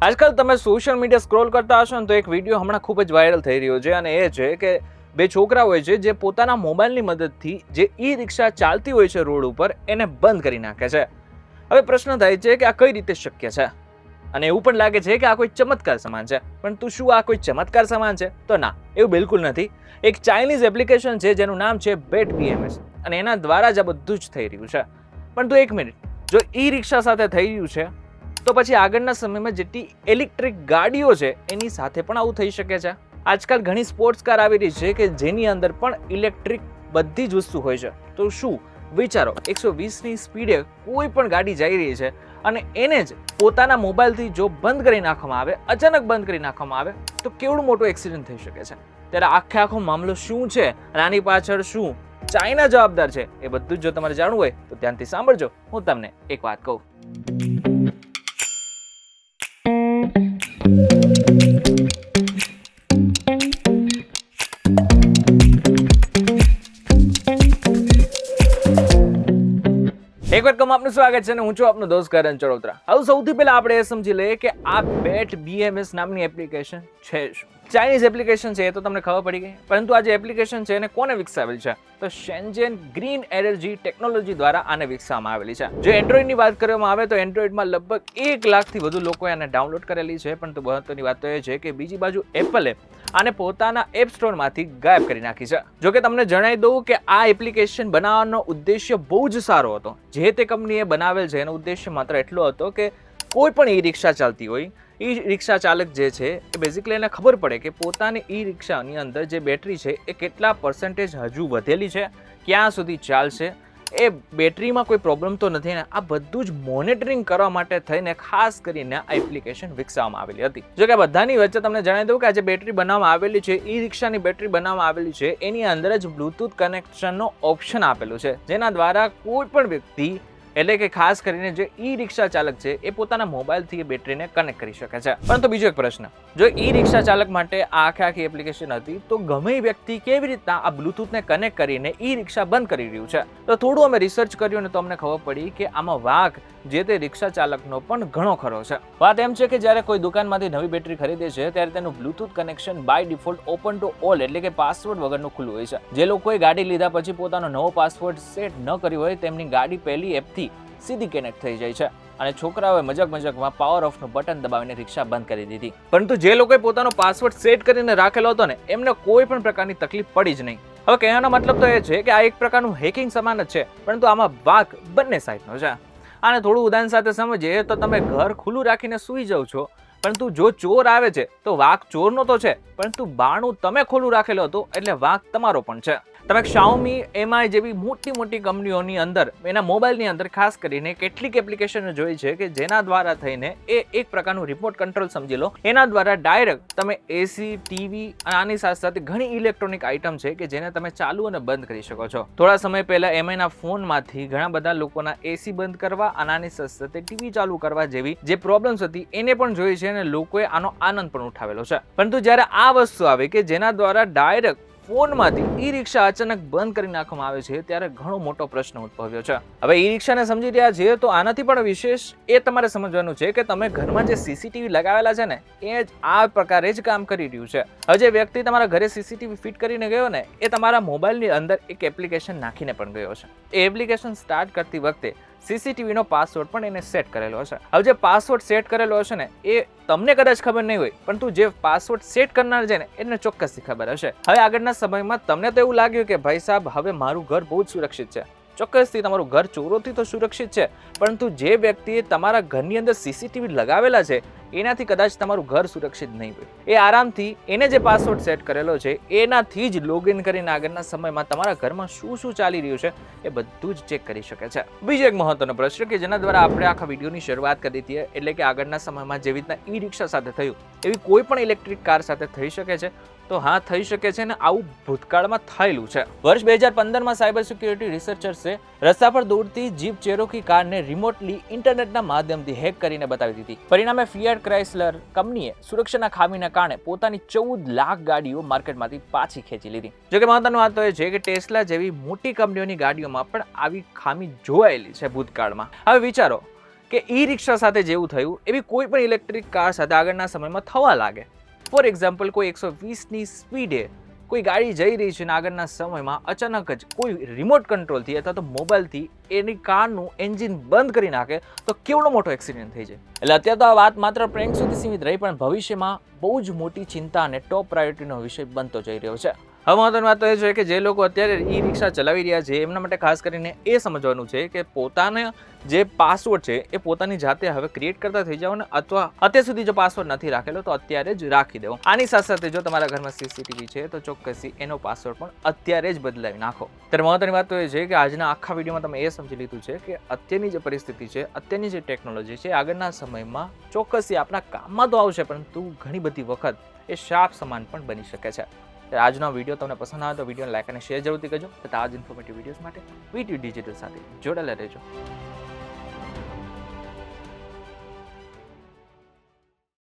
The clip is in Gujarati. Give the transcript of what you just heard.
આજકાલ તમે સોશિયલ મીડિયા સ્ક્રોલ કરતા હશો ને તો એક વિડીયો હમણાં ખૂબ જ વાયરલ થઈ રહ્યો છે અને એ છે કે બે છોકરા હોય છે જે પોતાના મોબાઈલની મદદથી જે ઈ રિક્ષા ચાલતી હોય છે રોડ ઉપર એને બંધ કરી નાખે છે. હવે પ્રશ્ન થાય છે કે આ કઈ રીતે શક્ય છે અને એવું પણ લાગે છે કે આ કોઈ ચમત્કાર સમાન છે, પરંતુ શું આ કોઈ ચમત્કાર સમાન છે? તો ના, એવું બિલકુલ નથી. એક ચાઇનીઝ એપ્લિકેશન છે જેનું નામ છે બેટ બીએમએસ અને એના દ્વારા જ આ બધું જ થઈ રહ્યું છે. પરંતુ એક મિનિટ, જો ઈ રિક્ષા સાથે થઈ રહ્યું છે તો પછી આગળના સમયમાં જેટલી ઇલેક્ટ્રિક ગાડીઓ છે એની સાથે પણ આવું થઈ શકે છે. આજકાલ ઘણી સ્પોર્ટ્સ કાર આવી રહી છે કે જેની અંદર પણ ઇલેક્ટ્રિક બધી જ વસ્તુ હોય છે. તો શું વિચારો, 120ની સ્પીડે કોઈ પણ ગાડી જઈ રહી છે અને એને જ પોતાના મોબાઈલથી જો બંધ કરી નાખવામાં આવે, અચાનક બંધ કરી નાખવામાં આવે તો કેવડું મોટું એક્સિડન્ટ થઈ શકે છે. ત્યારે આખો મામલો શું છે અને આની પાછળ શું ચાઇના જવાબદાર છે, એ બધું જ જો તમારે જાણવું હોય તો ધ્યાનથી સાંભળજો. હું તમને એક વાત કહું. એક વાર આપનું સ્વાગત છે અને હું છું આપનો દોસ્ત કરણ ચરોતરા. હવે સૌથી પહેલા આપણે એ સમજી લઈએ કે આ બેટ બીએમએસ નામની એપ્લિકેશન છે શું. ચાઇનીઝ એપ્લિકેશન છે એ તો તમને ખબર પડી ગઈ, પરંતુ આ જે એપ્લિકેશન છે એને કોને વિકસાવેલ છે? તો શેન્ઝેન ગ્રીન એનર્જી ટેકનોલોજી દ્વારા આને વિકસાવવામાં આવેલી છે. જો એન્ડ્રોઈડની વાત કરવામાં આવે તો એન્ડ્રોઈડમાં લગભગ 1 લાખથી વધુ લોકોએ આને ડાઉનલોડ કરેલી છે, પરંતુ મહત્વની વાત તો એ છે કે બીજી બાજુ એપલે આને પોતાના એપ સ્ટોરમાંથી ગાયબ કરી નાખી છે. જો કે તમને જણાવી દઉં કે આ એપ્લિકેશન બનાવવાનો ઉદ્દેશ્ય બહુ જ સારો હતો. જે તે કંપનીએ બનાવેલ છે એનો ઉદ્દેશ્ય માત્ર એટલો હતો કે કોઈ પણ ઈ રિક્ષા ચાલતી હોય, ઈ રિક્ષા ચાલક જે છે એ બેઝિકલી એને ખબર પડે કે પોતાની ઈ રિક્ષાની અંદર જે બેટરી છે એ કેટલા પર્સન્ટેજ હજુ વધેલી છે, ક્યાં સુધી ચાલશે, એ બેટરીમાં કોઈ પ્રોબ્લેમ તો નથી ને. આ બધું જ મોનિટરિંગ કરવા માટે થઈને ખાસ કરીને આ એપ્લિકેશન વિકસાવવામાં આવેલી હતી. જો કે બધાની વચ્ચે તમને જણાવી દઉં કે આ જે બેટરી બનાવવામાં આવેલી છે, ઈ રિક્ષાની બેટરી બનાવવામાં આવેલી છે, એની અંદર જ બ્લૂટૂથ કનેક્શનનો ઓપ્શન આપેલું છે, જેના દ્વારા કોઈ પણ વ્યક્તિ એટલે કે ખાસ કરીને જે ઈ રિક્ષા ચાલક છે એ પોતાના મોબાઈલથી એ બેટરીને કનેક્ટ કરી શકે છે. પરંતુ બીજો એક પ્રશ્ન, જો ઈ રિક્ષા ચાલક માટે આ આખી એપ્લિકેશન હતી તો ગમે વ્યક્તિ કેવી રીતના આ બ્લૂટૂથને કનેક્ટ કરીને ઈ રિક્ષા બંધ કરી રહ્યું છે? તો થોડું અમે રિસર્ચ કર્યું ને તો અમને ખબર પડી કે આમાં વાંક જે તે રિક્ષા ચાલકનો પણ ઘણો ખરો છે. વાત એમ છે કે જ્યારે કોઈ દુકાનમાંથી નવી બેટરી ખરીદે છે ત્યારે તેનું Bluetooth connection by default open to all એટલે કે પાસવર્ડ વગરનું ખુલ્લું હોય છે. જે લોકોએ ગાડી લીધા પછી પોતાનો નવો પાસવર્ડ સેટ ન કર્યો હોય તેમની ગાડી પહેલી એપથી સીધી કનેક્ટ થઈ જાય છે અને છોકરાઓએ મજાકમાં પાવર ઓફનું બટન દબાવીને રિક્ષા બંધ કરી દીધી. પરંતુ જે લોકોએ પોતાનો પાસવર્ડ સેટ કરીને રાખેલો હતો ને એમને કોઈ પણ પ્રકારની તકલીફ પડી જ નહીં. હવે કહેવાનો મતલબ તો એ છે કે આ એક પ્રકારનું હેકિંગ સમાન જ છે, પરંતુ આમાં વાંક બંને સાઈડનો છે. આને થોડું ઉદાહરણ સાથે સમજીએ તો તમે ઘર ખુલ્લું રાખીને સૂઈ જાવ છો, પરંતુ જો ચોર આવે છે તો વાંક ચોરનો તો છે, પરંતુ બારણું તમે ખુલ્લું રાખેલો હતો એટલે વાંક તમારો પણ છે. તમે Xiaomi, MI જેવી મોટી કંપનીઓની અંદર એના મોબાઈલની અંદર ખાસ કરીને કેટલીક એપ્લિકેશનો જોઈ છે કે જેના દ્વારા થઈને એ એક પ્રકારનું રિમોટ કંટ્રોલ સમજી લો, એના દ્વારા ડાયરેક્ટ તમે એસી, ટીવી અને આની સાથે ઘણી ઇલેક્ટ્રોનિક આઇટમ છે કે જેને તમે ચાલુ અને બંધ કરી શકો છો. થોડા સમય પહેલા MI ના ફોનમાંથી ઘણા બધા લોકોના એસી બંધ કરવા અને આની સાથે ટીવી ચાલુ કરવા જેવી જે પ્રોબ્લેમ્સ હતી એને પણ જોઈ છે અને લોકોએ આનો આનંદ પણ ઉઠાવેલો છે. પરંતુ જ્યારે આ વસ્તુ આવે કે જેના દ્વારા ડાયરેક્ટ ફોનમાંથી ઈ રિક્ષા અચાનક બંધ કરી નાખવામાં આવે છે ત્યારે ઘણો મોટો પ્રશ્ન ઉદ્ભવ્યો છે. હવે ઈ રિક્ષાને સમજી રહ્યા છીએ તો આનાથી પણ વિશેષ એ તમારે સમજવાનું છે કે તમે ઘરમાં જે સીસીટીવી લગાવેલા છે ને એ જ આ પ્રકારે જ કામ કરી રહ્યું છે. હવે જે વ્યક્તિ તમારા ઘરે સીસીટીવી ફિટ કરીને ગયો ને એ તમારા મોબાઈલની અંદર એક એપ્લિકેશન નાખીને પણ ગયો છે. એ એપ્લિકેશન સ્ટાર્ટ કરતી વખતે સીસીટીવીનો પાસવર્ડ પણ એને સેટ કરેલો હશે. હવે જે પાસવર્ડ સેટ કરેલો હશે ને એ તમને કદાચ ખબર નહીં હોય, પરંતુ જે પાસવર્ડ સેટ કરનાર છે ને એને ચોક્કસથી ખબર હશે. હવે આગળના સમયમાં તમને તો એવું લાગ્યું કે ભાઈ સાહેબ હવે મારું ઘર બહુ જ સુરક્ષિત છે. ચોક્કસથી તમારું ઘર ચોરોથી તો સુરક્ષિત છે, પરંતુ જે વ્યક્તિએ તમારા ઘરની અંદર સીસીટીવી લગાવેલા છે એનાથી કદાચ તમારું ઘર સુરક્ષિત નહીં હોય. એ આરામથી એને જે પાસવર્ડ સેટ કરેલો છે એનાથી જ લોગિન કરીને આગળના સમયમાં તમારા ઘરમાં શું ચાલી રહ્યું છે એ બધું જ ચેક કરી શકે છે. બીજો એક મહત્વનો પ્રશ્ન કે જેના દ્વારા આપણે આખા વિડીયોની શરૂઆત કરી હતી, એટલે કે આગળના સમયમાં જેવી રીતના ઈ રિક્ષા સાથે થયું એવી કોઈ પણ ઇલેક્ટ્રિક કાર સાથે થઈ શકે છે? તો હા, થઈ શકે છે ને આવું ભૂતકાળમાં થયેલું છે. વર્ષ 2015માં સાયબર સિક્યુરિટી રિસર્ચર્સે રસ્તા પર દોડતી જીપ ચેરોકી કારને રિમોટલી ઇન્ટરનેટના માધ્યમથી હેક કરીને બતાવી દીધી. પરિણામે ફિયાટ ક્રાઇસલર કંપનીએ સુરક્ષાના ખામીના કારણે પોતાની 14 લાખ ગાડીઓ માર્કેટમાંથી પાછી ખેંચી લીધી. જોકે મહત્વની વાત તો એ છે કે ટેસ્લા જેવી મોટી કંપનીઓની ગાડીઓમાં પણ આવી ખામી જોવાયેલી છે ભૂતકાળમાં. હવે વિચારો કે ઈ રિક્ષા સાથે જેવું થયું એવી કોઈ પણ ઇલેક્ટ્રિક કાર સાથે આગળના સમયમાં થવા લાગે. ફોર એક્ઝામ્પલ, કોઈ 120ની સ્પીડે કોઈ ગાડી જઈ રહી છે અને આગળના સમયમાં અચાનક જ કોઈ રિમોટ કંટ્રોલથી અથવા તો મોબાઈલથી એની કારનું એન્જિન બંધ કરી નાખે તો કેવડો મોટો એક્સિડન્ટ થઈ જાય. એટલે અત્યારે તો આ વાત માત્ર પ્રેન્ક સુધી સીમિત રહી, પણ ભવિષ્યમાં બહુ જ મોટી ચિંતા અને ટોપ પ્રાયોરિટીનો વિષય બનતો જઈ રહ્યો છે. હવે મહત્વની વાત તો એ છે કે જે લોકો અત્યારે ઈ રિક્ષા ચલાવી રહ્યા છે એમના માટે ખાસ કરીને એ સમજવાનું છે કે પોતાના જે પાસવર્ડ છે એ પોતાની જાતે હવે ક્રિએટ કરતા થઈ જાઓ ને, અથવા અત્યાર સુધી જો પાસવર્ડ નથી રાખેલો તો અત્યારે જ રાખી દેવો. આની સાથે સાથે જો તમારા ઘરમાં સીસીટીવી છે તો ચોક્કસથી એનો પાસવર્ડ પણ અત્યારે જ બદલાવી નાખો. ત્યારે મહત્વની વાત તો એ છે કે આજના આખા વિડીયોમાં તમે એ સમજી લીધું છે કે અત્યારની જે પરિસ્થિતિ છે, અત્યારની જે ટેકનોલોજી છે, આગળના સમયમાં ચોક્કસથી આપણા કામમાં તો આવશે, પરંતુ ઘણી બધી વખત એ શાપ સમાન પણ બની શકે છે. આજનો વિડીયો તમને પસંદ આવે તો વિડીયોને લાઈક અને શેર જરૂરથી કરજો તથા આ જ ઇન્ફોર્મેટિવ વિડીયોઝ માટે VTV ડિજિટલ સાથે જોડાયેલા રહેજો.